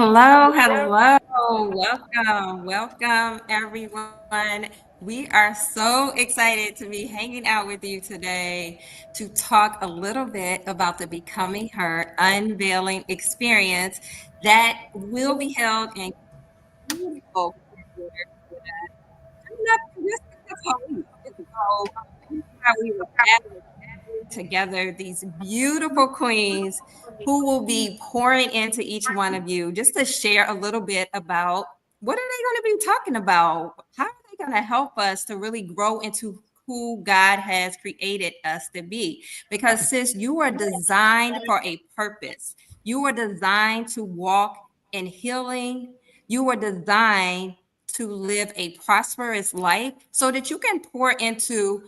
Hello, hello. Welcome, everyone. We are so excited to be hanging out with you today to talk a little bit about the Becoming Her Unveiling Experience that will be held in beautiful coming up in just a couple of weeks. So we will together these beautiful queens who will be pouring into each one of you just to share a little bit about what are they going to be talking about? How are they going to help us to really grow into who God has created us to be? Because sis, you are designed for a purpose. You are designed to walk in healing. You are designed to live a prosperous life so that you can pour into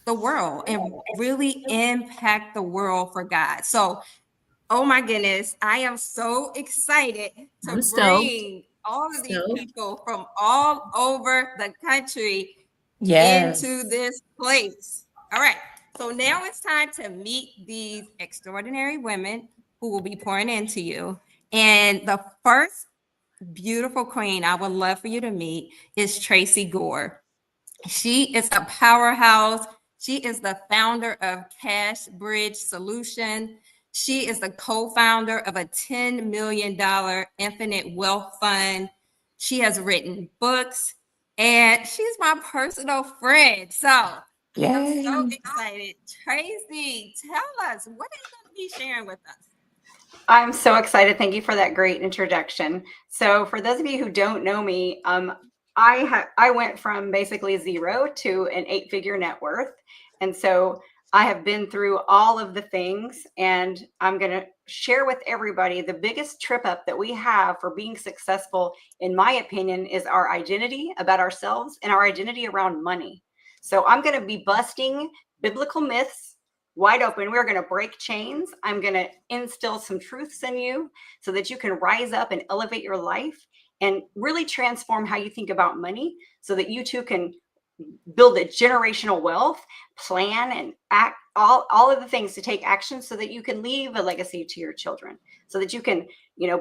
the world and really impact the world for God. So, oh my goodness, I am so excited to I'm stoked. bring all of these Stoked. people from all over the country into Yes. this place. All right. So now it's time to meet these extraordinary women who will be pouring into you. And the first beautiful queen I would love for you to meet is Tracy Gore. She is a powerhouse. She is the founder of Cash Bridge Solution. She is the co-founder of a $10 million infinite wealth fund. She has written books and she's my personal friend. So I'm so Yay. excited. Tracy, tell us, what are you going to be sharing with us? I'm so excited. Thank you for that great introduction. So, for those of you who don't know me, I went from basically zero to an eight-figure net worth, and so I have been through all of the things, and I'm going to share with everybody the biggest trip up that we have for being successful, in my opinion, is our identity about ourselves and our identity around money. So, I'm going to be busting biblical myths wide open. We're going to break chains. I'm going to instill some truths in you so that you can rise up and elevate your life and really transform how you think about money so that you too can build a generational wealth, plan and act all of the things to take action so that you can leave a legacy to your children, so that you can,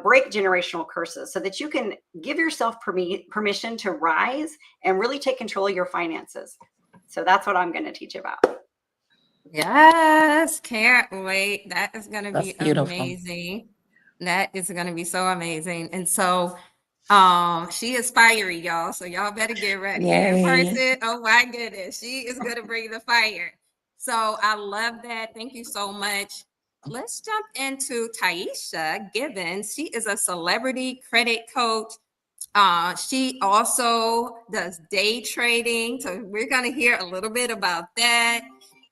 break generational curses, so that you can give yourself permission to rise and really take control of your finances. So that's what I'm going to teach about. Yes, can't wait. That is going to That's be beautiful. amazing. That is going to be so amazing. And so, she is fiery, y'all. So y'all better get ready. That Yay. person, oh my goodness, she is going to bring the fire. So I love that. Thank you so much. Let's jump into Taisha Gibbons. She is a celebrity credit coach. She also does day trading. So we're going to hear a little bit about that.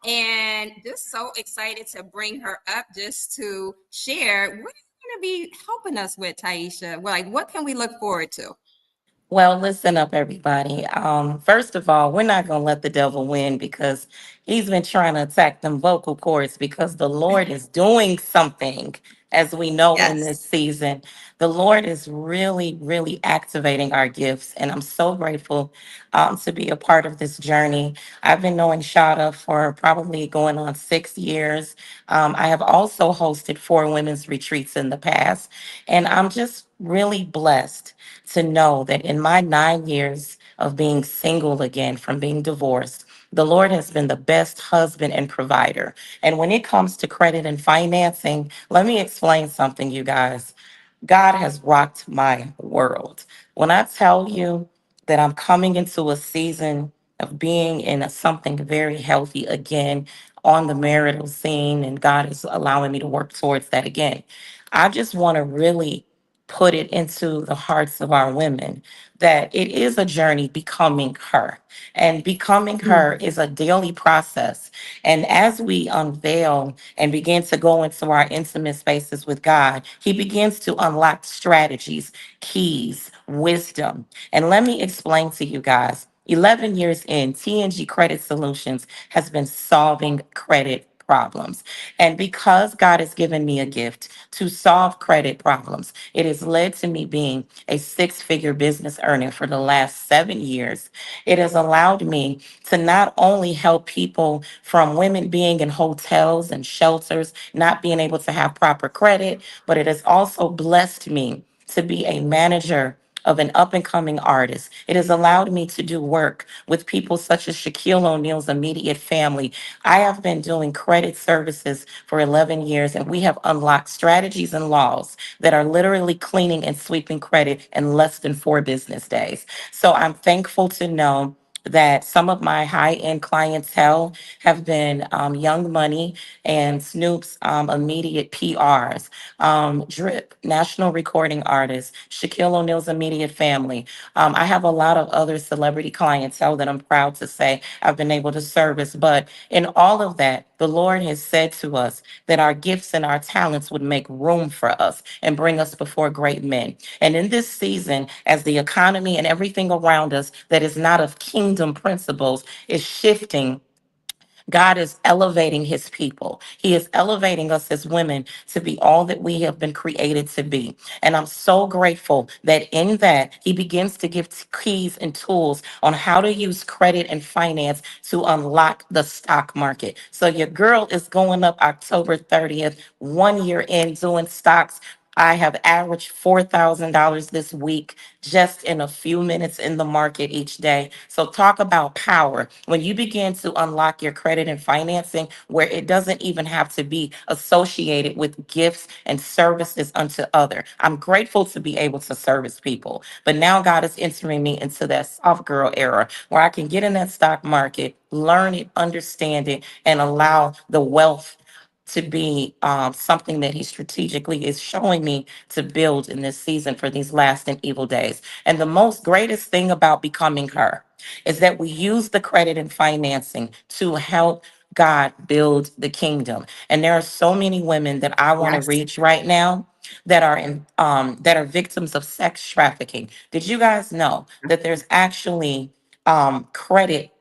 And just so excited to bring her up just to share what is going to be helping us with Taisha. Well, like, what can we look forward to? Well, listen up, everybody. First of all, we're not going to let the devil win because he's been trying to attack them vocal cords because the Lord is doing something, as we know in Yes. this season. The Lord is really, really activating our gifts. And I'm so grateful to be a part of this journey. I've been knowing Shada for probably going on 6 years. I have also hosted 4 women's retreats in the past. And I'm just really blessed to know that in my 9 years of being single again from being divorced, the Lord has been the best husband and provider. And when it comes to credit and financing, let me explain something, you guys. God has rocked my world. When I tell you that I'm coming into a season of being in something very healthy again on the marital scene, and God is allowing me to work towards that again, I just want to really put it into the hearts of our women that it is a journey becoming her. And becoming her is a daily process. And as we unveil and begin to go into our intimate spaces with God, He begins to unlock strategies, keys, wisdom. And let me explain to you guys. 11 years in, TNG Credit Solutions has been solving credit problems. And because God has given me a gift to solve credit problems, it has led to me being a 6 figure business earner for the last 7 years. It has allowed me to not only help people from women being in hotels and shelters, not being able to have proper credit, but it has also blessed me to be a manager of an up and coming artist. It has allowed me to do work with people such as Shaquille O'Neal's immediate family. I have been doing credit services for 11 years, and we have unlocked strategies and laws that are literally cleaning and sweeping credit in less than 4 business days. So I'm thankful to know that some of my high end clientele have been Young Money and Snoop's immediate PRs, Drip, national recording artist, Shaquille O'Neal's immediate family. I have a lot of other celebrity clientele that I'm proud to say I've been able to service. But in all of that, the Lord has said to us that our gifts and our talents would make room for us and bring us before great men. And in this season, as the economy and everything around us that is not of kingdom principles is shifting, God is elevating his people. He is elevating us as women to be all that we have been created to be. And I'm so grateful that in that he begins to give keys and tools on how to use credit and finance to unlock the stock market. So your girl is going up October 30th, 1 year in doing stocks. I have averaged $4,000 this week just in a few minutes in the market each day. So, talk about power. When you begin to unlock your credit and financing, where it doesn't even have to be associated with gifts and services unto other. I'm grateful to be able to service people, but now God is entering me into that soft girl era where I can get in that stock market, learn it, understand it, and allow the wealth to be something that he strategically is showing me to build in this season for these last and evil days. And the most greatest thing about becoming her is that we use the credit and financing to help God build the kingdom. And there are so many women that I want to Yes. reach right now that are victims of sex trafficking. Did you guys know that there's actually credit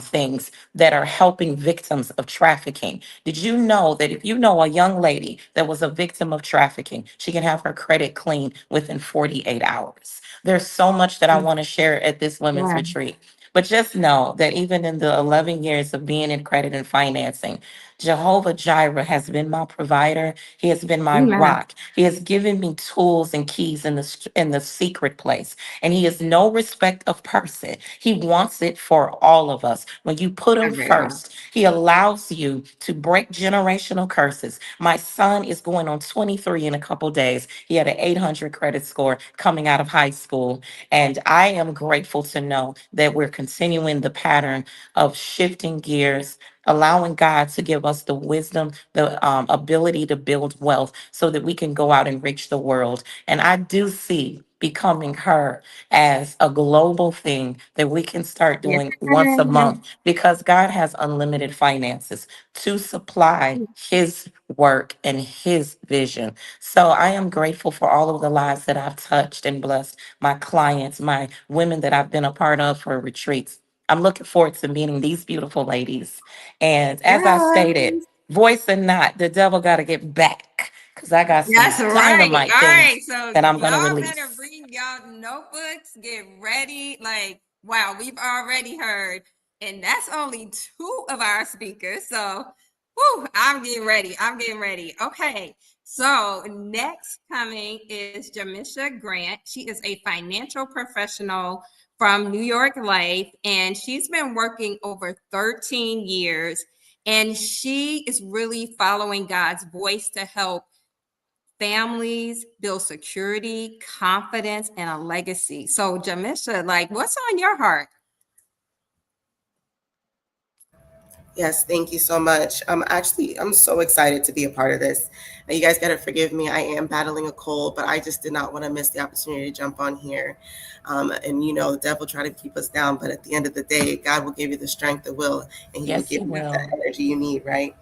things that are helping victims of trafficking? Did you know that if you know a young lady that was a victim of trafficking, she can have her credit clean within 48 hours? There's so much that I want to share at this women's Yeah. retreat. But just know that even in the 11 years of being in credit and financing, Jehovah Jireh has been my provider. He has been my Amen. rock. He has given me tools and keys in the secret place. And he is no respect of person. He wants it for all of us. When you put him Everyone. first, he allows you to break generational curses. My son is going on 23 in a couple days. He had an 800 credit score coming out of high school. And I am grateful to know that we're continuing the pattern of shifting gears, allowing God to give us the wisdom, the ability to build wealth so that we can go out and reach the world. And I do see becoming her as a global thing that we can start Yes. doing once a month because God has unlimited finances to supply his work and his vision. So I am grateful for all of the lives that I've touched and blessed, my clients, my women that I've been a part of for retreats. I'm looking forward to meeting these beautiful ladies. And as I stated, Yes. voice or not, the devil got to get back because I got some That's right. dynamite All right. things So that I'm going to y'all better release. bring y'all notebooks, get ready. Like, wow, we've already heard, and that's only two of our speakers. So, whew, I'm getting ready. I'm getting ready. Okay. So, next coming is Jamisha Grant. She is a financial professional from New York Life, and she's been working over 13 years. And she is really following God's voice to help families build security, confidence, and a legacy. So, Jamisha, like, what's on your heart? Yes, thank you so much. I'm so excited to be a part of this. Now, you guys got to forgive me. I am battling a cold, but I just did not want to miss the opportunity to jump on here. And the devil tried to keep us down, but at the end of the day, God will give you the strength, the will, and He will Yes, give he you will. the energy you need, right?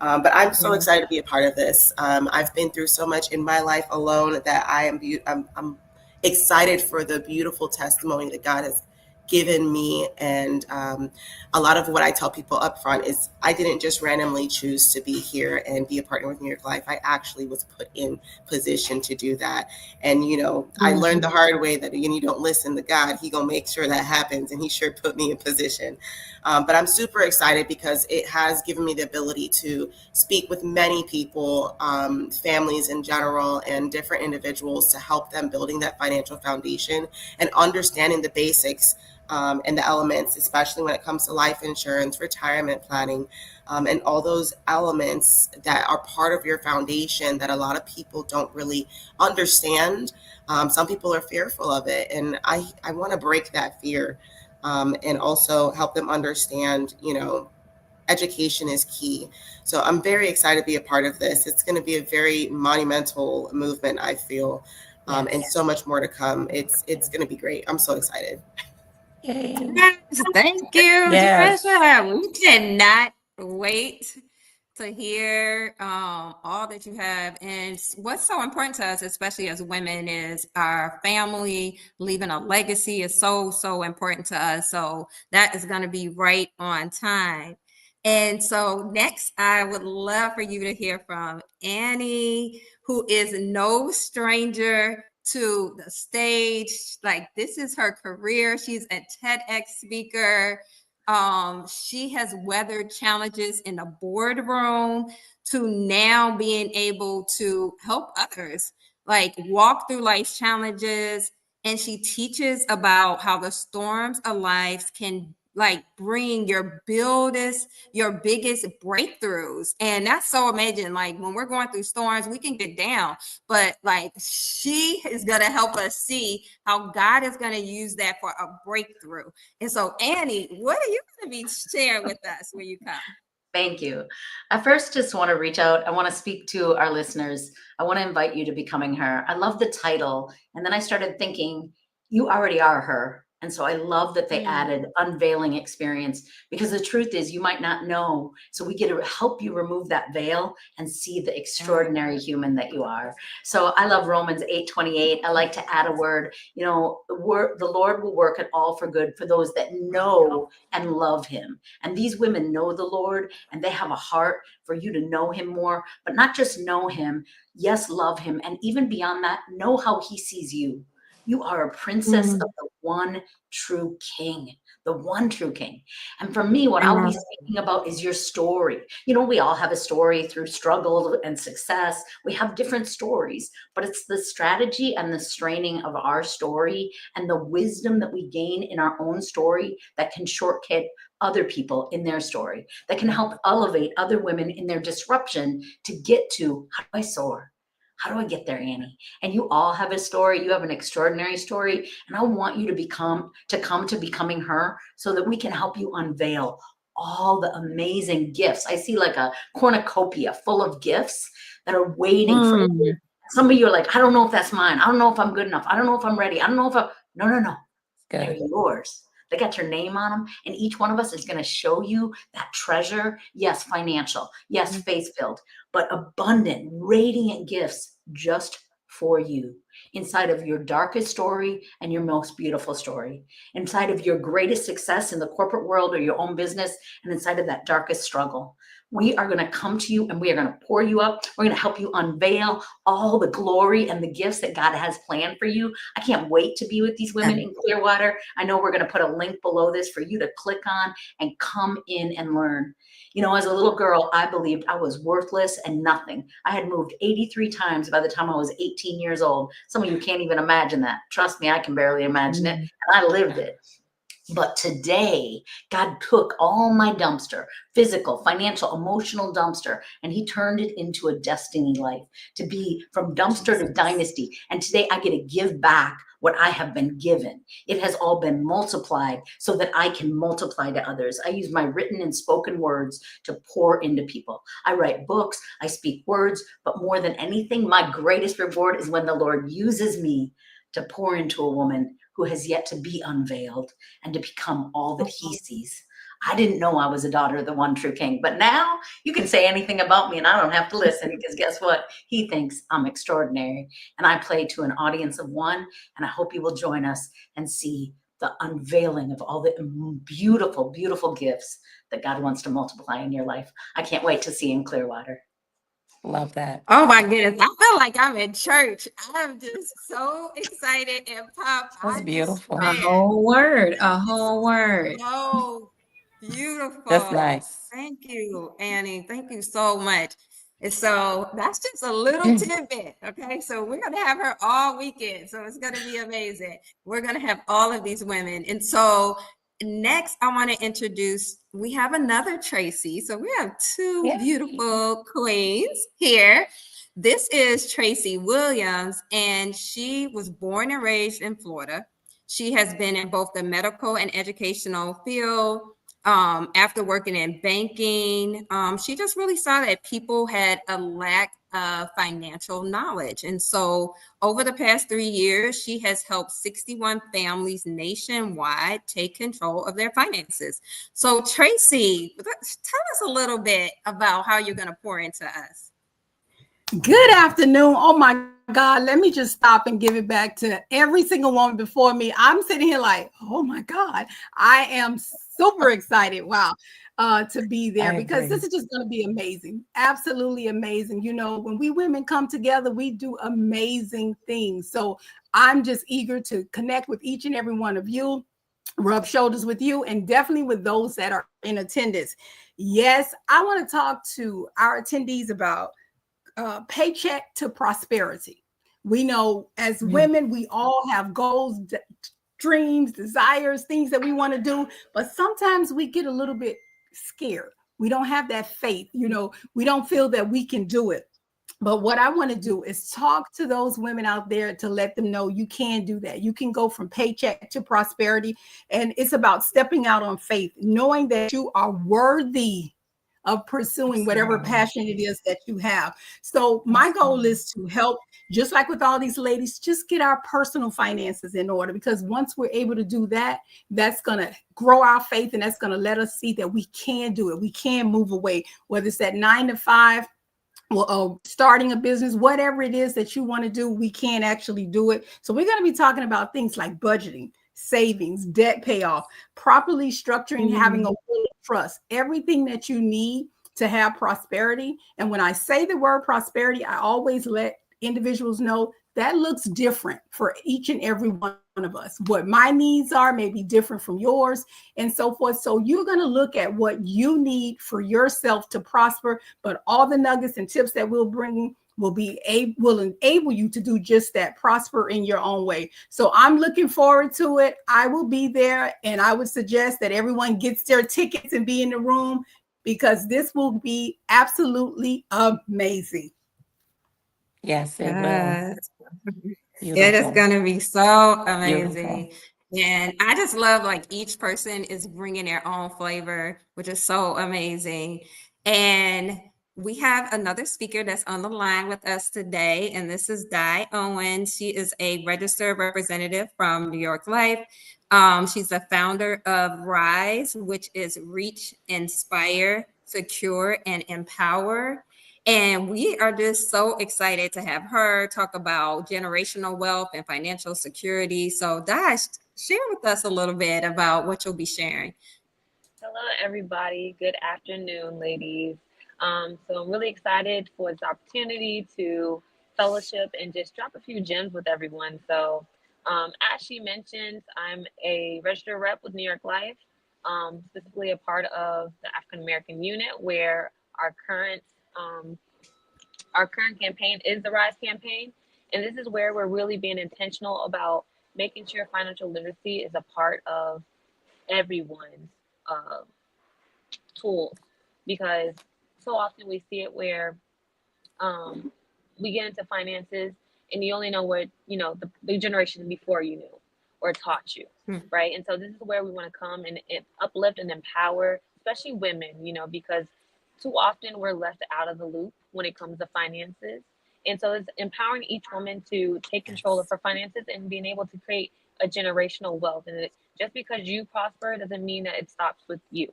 But I'm so Yeah. excited to be a part of this. I've been through so much in my life alone that I'm excited for the beautiful testimony that God has given me. And a lot of what I tell people up front is I didn't just randomly choose to be here and be a partner with New York Life. I actually was put in position to do that. And, I learned the hard way that you don't listen to God. He gonna make sure that happens. And he sure put me in position. But I'm super excited because it has given me the ability to speak with many people, families in general, and different individuals to help them building that financial foundation and understanding the basics and the elements, especially when it comes to life insurance, retirement planning, and all those elements that are part of your foundation that a lot of people don't really understand. Some people are fearful of it, and I want to break that fear, and also help them understand, education is key. So I'm very excited to be a part of this. It's going to be a very monumental movement, I feel, and so much more to come. It's going to be great. I'm so excited. Yay. Yes, thank you, Yes. Trisha. We cannot wait to hear all that you have. And what's so important to us, especially as women, is our family. Leaving a legacy is so, so important to us. So that is going to be right on time. And so next, I would love for you to hear from Annie, who is no stranger to the stage. Like, this is her career. She's a TEDx speaker. She has weathered challenges in the boardroom to now being able to help others, like walk through life's challenges. And she teaches about how the storms of life can like bring your biggest breakthroughs. And that's so amazing. Like, when we're going through storms, we can get down, but like, she is going to help us see how God is going to use that for a breakthrough. And so, Annie, what are you going to be sharing with us when you come? Thank you. I first just want to reach out. I want to speak to our listeners. I want to invite you to becoming her. I love the title. And then I started thinking, you already are her. And so I love that they added Unveiling Experience, because the truth is you might not know. So we get to help you remove that veil and see the extraordinary human that you are. So I love Romans 8:28. I like to add a word, the Lord will work it all for good for those that know and love him. And these women know the Lord, and they have a heart for you to know him more, but not just know him. Yes, love him. And even beyond that, know how he sees you. You are a princess of the one true king, the one true king. And for me, what I'll be speaking about is your story. We all have a story through struggle and success. We have different stories, but it's the strategy and the straining of our story and the wisdom that we gain in our own story that can shortcut other people in their story, that can help elevate other women in their disruption to get to, how do I soar? How do I get there, Annie? And you all have a story. You have an extraordinary story. And I want you to come to becoming her so that we can help you unveil all the amazing gifts. I see like a cornucopia full of gifts that are waiting for you. Some of you are like, I don't know if that's mine. I don't know if I'm good enough. I don't know if I'm ready. I don't know if no. They're yours. They got your name on them. And each one of us is going to show you that treasure. Yes, financial. Yes, faith-filled, but abundant, radiant gifts just for you, inside of your darkest story and your most beautiful story, inside of your greatest success in the corporate world or your own business, and inside of that darkest struggle. We are going to come to you and we are going to pour you up. We're going to help you unveil all the glory and the gifts that God has planned for you. I can't wait to be with these women in Clearwater. I know we're going to put a link below this for you to click on and come in and learn. As a little girl, I believed I was worthless and nothing. I had moved 83 times by the time I was 18 years old. Some of you can't even imagine that. Trust me, I can barely imagine it. And I lived it. But today, God took all my dumpster, physical, financial, emotional dumpster, and he turned it into a destiny life, to be from dumpster to dynasty. And today I get to give back what I have been given. It has all been multiplied so that I can multiply to others. I use my written and spoken words to pour into people. I write books, I speak words, but more than anything, my greatest reward is when the Lord uses me to pour into a woman who has yet to be unveiled and to become all that he sees. I didn't know I was a daughter of the one true king, but now you can say anything about me and I don't have to listen, because guess what? He thinks I'm extraordinary, and I play to an audience of one, and I hope you will join us and see the unveiling of all the beautiful, beautiful gifts that God wants to multiply in your life. I can't wait to see in Clearwater. Love that. Oh my goodness. I feel like I'm in church. I'm just so excited and pumped. That's I just beautiful. A swear. whole word, This a is whole word. so That's beautiful. nice. Thank you, Annie. Thank you so much. And so that's just a little tidbit. Okay. So we're going to have her all weekend. So it's going to be amazing. We're going to have all of these women. And so next, I want to introduce, we have another Tracy. So we have two Yeah. beautiful queens here. This is Tracy Williams, and she was born and raised in Florida. She has been in both the medical and educational field. After working in banking, she just really saw that people had a lack of financial knowledge. And so over the past 3 years, she has helped 61 families nationwide take control of their finances. So, Tracy, tell us a little bit about how you're going to pour into us. Good afternoon. Oh my God, let me just stop and give it back to every single woman before me. I'm sitting here like, oh my God, I am super excited. Wow. To be there, because this is just going to be amazing. Absolutely amazing. You know, when we women come together, we do amazing things. So I'm just eager to connect with each and every one of you, rub shoulders with you, and definitely with those that are in attendance. Yes, I want to talk to our attendees about paycheck to prosperity. We know as women, we all have goals, dreams, desires, things that we want to do, but sometimes we get a little bit scared. We don't have that faith, you know, we don't feel that we can do it. But what I want to do is talk to those women out there to let them know you can do that. You can go from paycheck to prosperity. And it's about stepping out on faith, knowing that you are worthy of pursuing whatever passion it is that you have. So my goal is to help, just like with all these ladies, just get our personal finances in order, because once we're able to do that, that's going to grow our faith, and that's going to let us see that we can do it. We can move away, whether it's that 9 to 5, well, starting a business, whatever it is that you want to do, we can actually do it. So we're going to be talking about things like budgeting, savings, debt payoff, properly structuring, having a trust, everything that you need to have prosperity. And when I say the word prosperity, I always let individuals know that looks different for each and every one of us. What my needs are may be different from yours, and so forth. So you're going to look at what you need for yourself to prosper, but all the nuggets and tips that we'll bring will enable you to do just that, prosper in your own way. So I'm looking forward to it. I will be there, and I would suggest that everyone gets their tickets and be in the room, because this will be absolutely amazing. Yes, it will. Yes. It is Beautiful. going to be so Beautiful. amazing. And I just love like each person is bringing their own flavor, which is so amazing. And we have another speaker that's on the line with us today, and this is Di Owen. She is a registered representative from New York Life. She's the founder of RISE, which is Reach, Inspire, Secure, and Empower. And we are just so excited to have her talk about generational wealth and financial security. So, Dash, share with us a little bit about what you'll be sharing. Hello, everybody. Good afternoon, ladies. So I'm really excited for this opportunity to fellowship and just drop a few gems with everyone. So, as she mentioned, I'm a registered rep with New York Life, specifically a part of the African American unit, where our current campaign is the Rise campaign, and this is where we're really being intentional about making sure financial literacy is a part of everyone's uh, tools, because so often we see it where we get into finances and you only know what the generation before you knew or taught you, right? And so this is where we want to come and uplift and empower, especially women, because too often we're left out of the loop when it comes to finances. And so it's empowering each woman to take control of her finances and being able to create a generational wealth. And just because you prosper doesn't mean that it stops with you.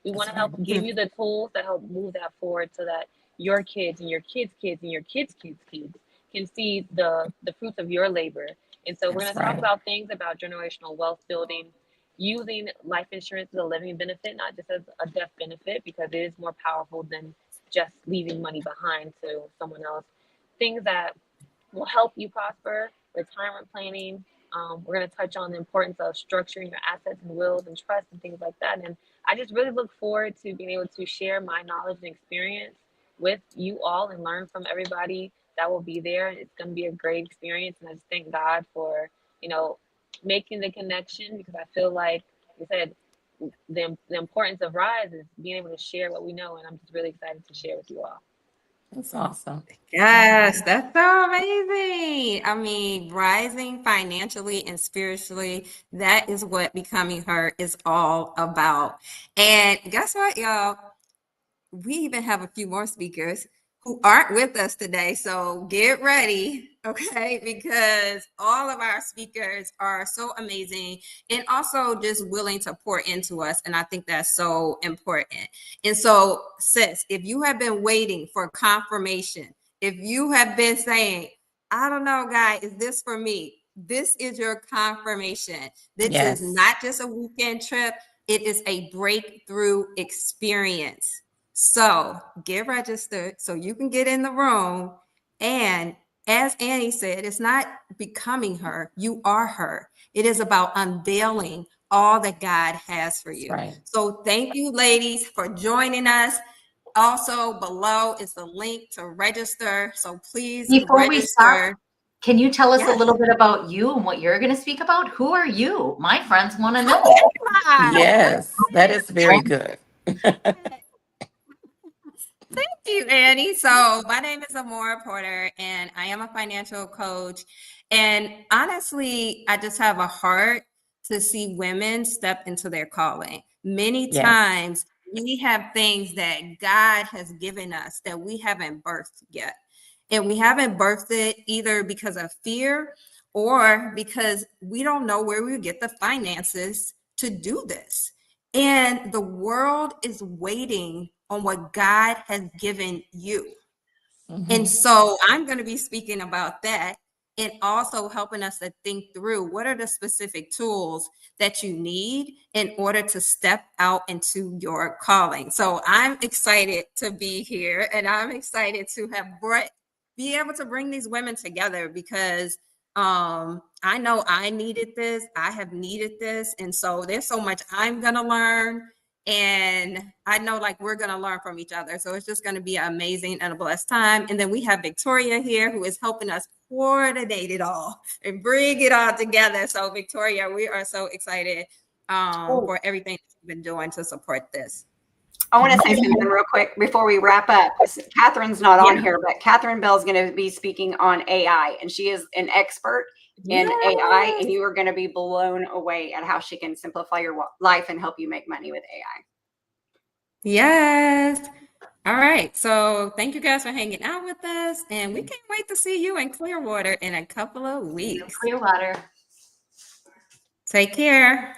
We want to help give you the tools that help move that forward, so that your kids and your kids' kids and your kids' kids' kids can see the fruits of your labor And so we're That's going to talk right. about things about generational wealth building, using life insurance as a living benefit, not just as a death benefit, because it is more powerful than just leaving money behind to someone else. Things that will help you prosper, retirement planning. We're going to touch on the importance of structuring your assets and wills and trusts and things like that. And I just really look forward to being able to share my knowledge and experience with you all and learn from everybody that will be there. It's going to be a great experience. And I just thank God for, you know, making the connection, because I feel like you said, the importance of Rise is being able to share what we know. And I'm just really excited to share with you all. That's awesome. Yes, that's so amazing. I mean, rising financially and spiritually, that is what becoming her is all about. And guess what, y'all? We even have a few more speakers who aren't with us today. So get ready, okay? Because all of our speakers are so amazing and also just willing to pour into us. And I think that's so important. And so, sis, if you have been waiting for confirmation, if you have been saying, I don't know, guy, is this for me? This is your confirmation. This is Yes. not just a weekend trip, it is a breakthrough experience. So get registered so you can get in the room. And as Annie said, it's not becoming her, you are her. It is about unveiling all that God has for That's you. right. So thank you, ladies, for joining us. Also, below is the link to register. So please Before we start, register. can you tell us a Yes. little bit about you and what you're going to speak about? Who are you? My friends want to Who know. am I? Yes, that is very good. Thank you, Annie. So my name is Amora Porter, and I am a financial coach. And honestly, I just have a heart to see women step into their calling. Many Yes. times we have things that God has given us that we haven't birthed yet. And we haven't birthed it either because of fear or because we don't know where we get the finances to do this. And the world is waiting on what God has given you. And Mhm. so I'm going to be speaking about that and also helping us to think through what are the specific tools that you need in order to step out into your calling. So I'm excited to be here, and I'm excited to have be able to bring these women together because I know I needed this. I have needed this. And so there's so much I'm going to learn. And I know like we're going to learn from each other. So it's just going to be an amazing and a blessed time. And then we have Victoria here who is helping us coordinate it all and bring it all together. So Victoria, we are so excited for everything that you've been doing to support this. I want to say something real quick before we wrap up. Catherine's not on Yeah. here, but Catherine Bell's going to be speaking on AI, and she is an expert in Yes. AI, and you are going to be blown away at how she can simplify your life and help you make money with AI. Yes. All right. So thank you guys for hanging out with us. And we can't wait to see you in Clearwater in a couple of weeks. Clearwater. Take care.